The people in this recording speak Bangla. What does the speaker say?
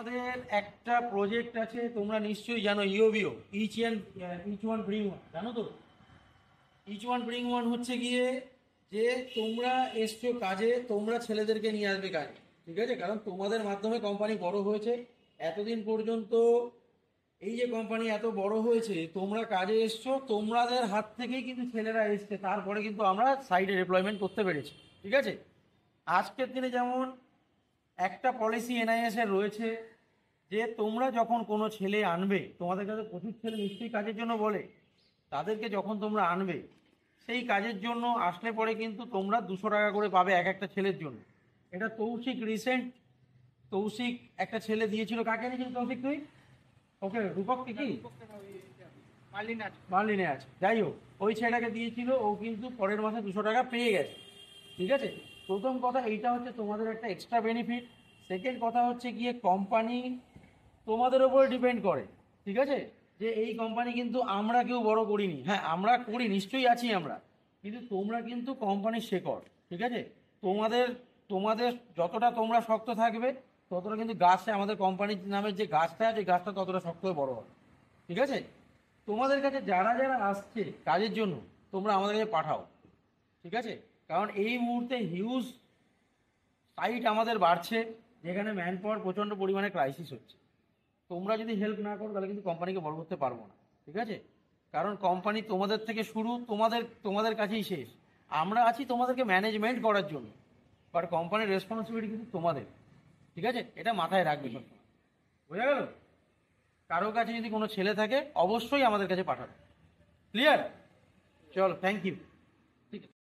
আমাদের একটা প্রজেক্ট আছে, তোমরা নিশ্চয়ই জানো, ইওবিও, ইচ ওয়ান ব্রিং ওয়ান, জানো তো? ইচ ওয়ান ব্রিং ওয়ান হচ্ছে গিয়ে যে তোমরা এসছো কাজে, তোমরা ছেলেদেরকে নিয়ে আসবে কাজে, ঠিক আছে? কারণ তোমাদের মাধ্যমে কোম্পানি বড় হয়েছে এতদিন পর্যন্ত। এই যে কোম্পানি এত বড় হয়েছে, তোমরা কাজে এসছো, তোমাদের হাত থেকেই কিন্তু ছেলেরা এসছে, তারপরে কিন্তু আমরা সাইডে ডিপ্লয়মেন্ট করতে পেরেছি, ঠিক আছে? আজকের দিনে যেমন একটা পলিসি এনআইএস এর রয়েছে যে তোমরা যখন কোনো ছেলে আনবে, তোমাদের কাছে প্রচুর ছেলে নিশ্চয়ই কাজের জন্য বলে, তাদেরকে যখন তোমরা আনবে সেই কাজের জন্য আসলে পরে কিন্তু তোমরা 200 টাকা করে পাবে এক একটা ছেলের জন্য। এটা তৌশিক রিসেন্ট, তৌশিক একটা ছেলে দিয়েছিল। কাকে নিয়েছিল তৌশিক তুই? ওকে, রূপককে কি মার্লিনে আছে, যাই হোক, ওই ছেলেটাকে দিয়েছিল, ও কিন্তু পরের মাসে 200 টাকা পেয়ে গেছে, ঠিক আছে? প্রথম কথা এইটা হচ্ছে তোমাদের একটা এক্সট্রা বেনিফিট। সেকেন্ড কথা হচ্ছে গিয়ে কোম্পানি তোমাদের ওপরে ডিপেন্ড করে, ঠিক আছে? যে এই কোম্পানি কিন্তু আমরা কেউ বড় করিনি, হ্যাঁ আমরা করি, নিশ্চয়ই আছি আমরা, কিন্তু তোমরা কিন্তু কোম্পানির শেকড়, ঠিক আছে? তোমাদের তোমাদের যতটা তোমরা শক্ত থাকবে, ততটা কিন্তু গাছে, আমাদের কোম্পানির নামের যে গাছটা আছে, গাছটা ততটা শক্ত হয়ে বড় হবে, ঠিক আছে? তোমাদের কাছে যারা যারা আসছে কাজের জন্য, তোমরা আমাদের কাছে পাঠাও, ঠিক আছে? কারণ এই মুহূর্তে হিউজ সাইট আমাদের বাড়ছে, যেখানে ম্যান পাওয়ার প্রচণ্ড পরিমাণে ক্রাইসিস হচ্ছে। তোমরা যদি হেল্প না করো তাহলে কিন্তু কোম্পানিকে বড় করতে পারবো না, ঠিক আছে? কারণ কোম্পানি তোমাদের থেকে শুরু, তোমাদের তোমাদের কাছেই শেষ। আমরা আছি তোমাদেরকে ম্যানেজমেন্ট করার জন্য, বাট কোম্পানির রেসপন্সিবিলিটি কিন্তু তোমাদের, ঠিক আছে? এটা মাথায় রাখবে সবসময়, বোঝা গেল? কারো কাছে যদি কোনো ছেলে থাকে অবশ্যই আমাদের কাছে পাঠাবে। ক্লিয়ার? চলো, থ্যাংক ইউ।